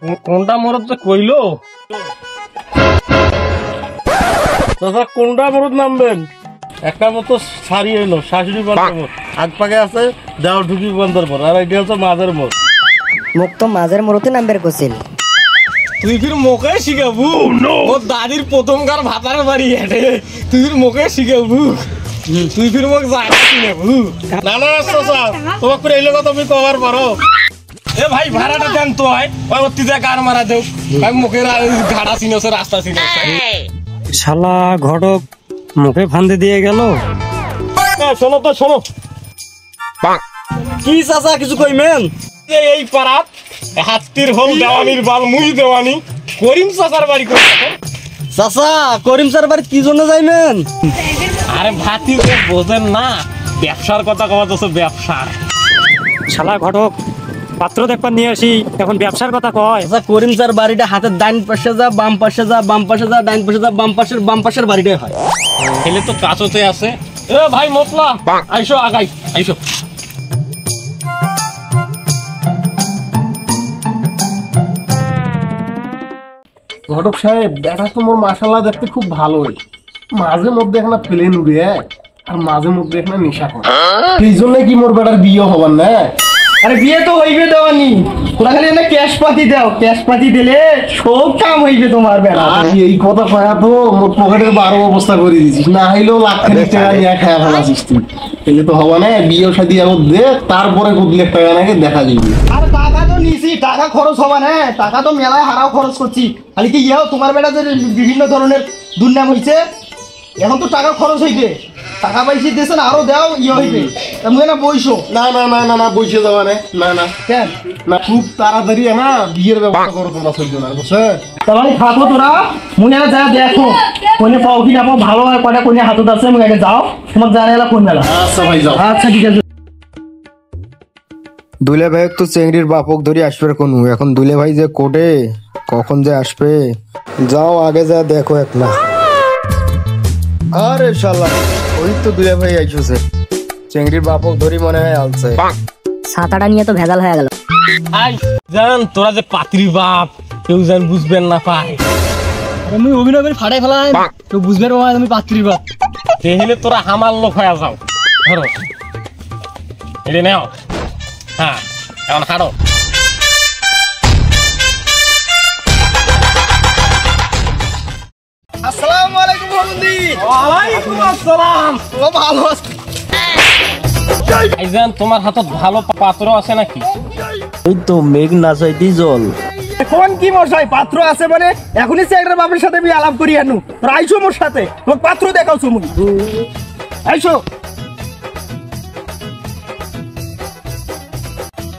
কোনটা মরদ যে কইলো চাচা, কোনটা মরদ নামবেন? একটা মতো সারি এলো শাশুড়ি বান্ধব মোড়, আগ পাকে আছে দেওয়া ঢুকি বান্ধব মোড়, আর এটা হচ্ছে মাঝের মোড়। মুখ তো মাঝের মোড়তে নামবের কোছিল। তুই ফির মুখে শিখাবু? ওর দাদির প্রথমকার ভাতার বাড়ি হেঁটে তুই ফির মুখে শিখাবু? তুই ফির মুখ জায়গা চিনাবু? না না চাচা, তোমার করে এই লোক তুমি কবার পারো। এ ভাই ভাড়াটা দেন তো হয় ওই অতি যা গার মারা দেও ভাই, মুখের ঘাড়া চিনছে রাস্তা চিনছে। শালা ঘটক মুখে ফান্দে দিয়ে গেল। শোনো তো শোনো, কি চাচা কিছু কইমেন? এই পাড়াত হাতির হোম দেওয়ানির বাল মুই দেওয়ানি করিম চাচার বাড়ি করে। চাচা করিম স্যার বাড়ি কি জন্য যাইবেন? আরে ভাতি বোঝেন না, ব্যবসার কথা কওয়া যাচ্ছে, ব্যবসার। শালা ঘটক পাত্র দেখবার নিয়ে আসি, এখন ব্যবসার কথা কয়। আচ্ছা করিম স্যার বাড়িটা হাতের ডাইন পাশে যা বাম পাশে যা বাম পাশে যা ডাইন পাশে যা বাম পাশের বাড়িটাই হয়। ছেলে তো কাছতে আছে। এ ভাই মতলা আইসো আগাই আইসো। ঘটক সাহেব, দেখা তো মোর মাশাআল্লাহ দেখতে খুব ভালোই, মাঝে মধ্যে একটা প্লেন উড়ে আর মাঝে মধ্যে একটা নেশা করে, এই জন্য কি মোর বেটার বিয়ে হবার না? আরে বিয়ে তো হইবে দেওয়ানি, তোরা খালি না ক্যাশ পাতি দাও, ক্যাশ পাতি দিলে সব কাম হইবে তোমার বেটা। এই কথা কয়া তো মোর পকেটের 12 অবস্থা করে দিছিস, না হইলেও লাখ খানিক টাকা নিয়ে খায়া ফেলাছিস তুই। এলে তো হবা না, বিয়ে শাদী আগে দে, তারপরে কত লাখ টাকা নাকি দেখা যাবে। আর টাকা তো নিছি, টাকা খরচ হবা না, টাকা তো মেলায় হারাও খরচ করছি, খালি কি ইয়েও তোমার বেটা যে বিভিন্ন ধরনের দুর্নাম হইছে, এখন তো টাকা খরচ হইবে, টাকা পয়সা দিয়েছেন আরো দেও ইয়ে হইবে, তুমি না বইসো। না না না না না, বসে যাওয়া না, না না কেন না, খুব তাড়াতাড়ি না বিয়ের ব্যবস্থা করো তোমরা, চলবে না বুঝছো? তাহলে থাকো তোরা, মনে যা দেখো কোনে পাও কি না পাও, ভালো হয় কয়টা কোনে হাতত আছে, মুই আগে যাও, তোমার জানা এলা কোন মেলা। আচ্ছা ভাই যাও। আচ্ছা ঠিক আছে। দুলে ভাই তো চেংড়ির বাপক ধরে আসবে কোন, এখন দুলে ভাই যে কোটে কখন যে আসবে, যাও আগে যা দেখো একলা। আরে শালা ওই তো দুলে ভাই আইসুছে, চেংড়ির বাপক ধরি মনে হয় আলছে। ছাতাটা নিয়ে তো ভেজাল হয়ে গেল। আই জান তোরা যে পাত্রী বাপ, কেউ যেন বুঝবেন না পায়। আমি অভিনয় করে ফাটাই ফেলাই, তো বুঝবে না তুমি পাত্রীর বাপ। তাহলে তোরা হামার লোক হয়ে যাও, ধরো এটা নেও। হ্যাঁ এখন হাঁটো। আসসালামু আলাইকুম বন্ধু। ওয়ালাইকুম আসসালাম। ও ভালো আছো? আইজান তোমার হাতত ভালো পাত্র আছে নাকি? এই তো মেঘ না চাইতেই জল। এখন কি মশাই পাত্র আছে মানে এখনই চেংড়ার বাপের সাথে আমি আলাপ করি আনু, তোর আইসো মোর সাথে, তোর পাত্র দেখাও তুমি আইসো।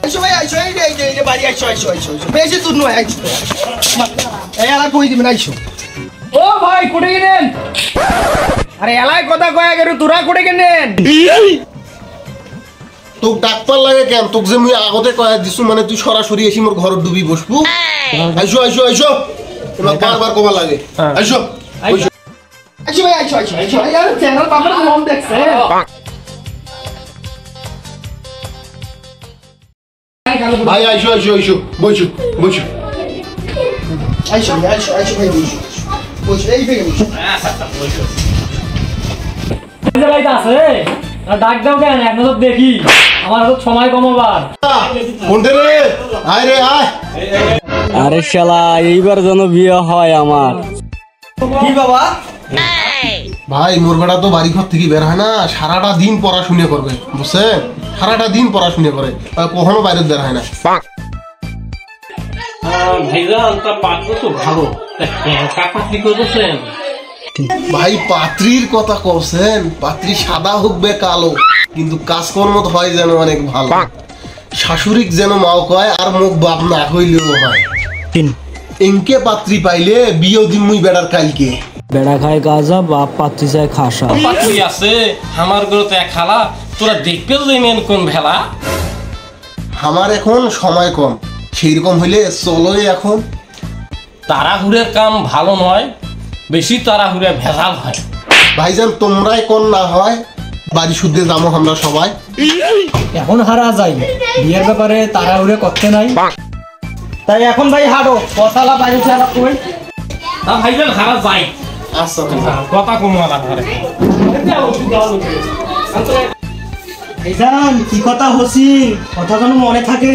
আইসো ভাই আইসো, এই যে বাড়ি আইসো আইসো আইসো, বেশি দূর নয়, আইসো এই আলা কই দিবেন, আইসো। ও ভাই কোটে গেলেন? আরে এলাই কথা কয়া গেল, তোরা কোটে গেলেন? তোক ডাকপার লাগে কেন? তোক যে মুই আগতে কয়া দিছু, মানে তুই সরাসরি এসে মোর ঘর ডুবি বসবু? আইসো আইসো আইসো, তোমার বারবার কবা লাগে, আইসো আইসো আইসো ভাই আইসো আইসো আইসো, আরে চ্যানেল বাপের মন দেখছে। ভাই আইসো আইসো আইসো, বইসো বইসো। আইসো আইসো আইসো ভাই বইসো বইসো, এই থেকে বইসো। ডাক দাও কেন, এক নজর দেখি, আমার তো সময় কমাবার। কোনটা রে? আয় রে আয়। আরে শালা এইবার যেন বিয়ে হয় আমার। কি বাবা? ভাই মোর বেটা তো বাড়ি ঘর থেকে বের হয় না, সারাটা দিন পড়াশুনে করবে বুঝছেন, সারাটা দিন পড়াশুনে করে, কখনো বাইরে বের হয় না। ভাইজান তা পাত্র তো ভালো, পাত্রী করতেছেন? ভাই পাত্রীর কথা কছেন, পাত্রী সাদা হোক বে কালো, কিন্তু কাজকর্ম তো হয় যেন অনেক ভালো, শাশুড়িক যেন মাও কয় আর মুখ বাপ না হইলেও হয়। এনকে পাত্রী পাইলে বিয়ে দিন মুই বেড়ার কালকে। বেড়া খায় গাজা, বাপ পাত্রী চায় খাসা। পাত্রী আছে আমার ঘরে তো এক খালা, তোরা দেখবে মেন কোন ভেলা। আমার এখন সময় কম, সেই রকম হইলে চলোই এখন। তাড়াহুড়ের কাম ভালো নয়, বেশি তাড়াহুড়ে ভেজাল হয়। ভাইজান তোমরাই কোন না হয়, বাড়ি শুদ্ধে যাবো আমরা সবাই। এখন হারা যায়, বিয়ের ব্যাপারে তাড়াহুড়ে করতে নাই। তাই এখন ভাই হাঁটো কথালা বাইরে ছাড়া কই তা ভাইজান হারা যাই আচ্ছা কথা কমালা হারে ভাইজান কি কথা হসি কথা যেন মনে থাকে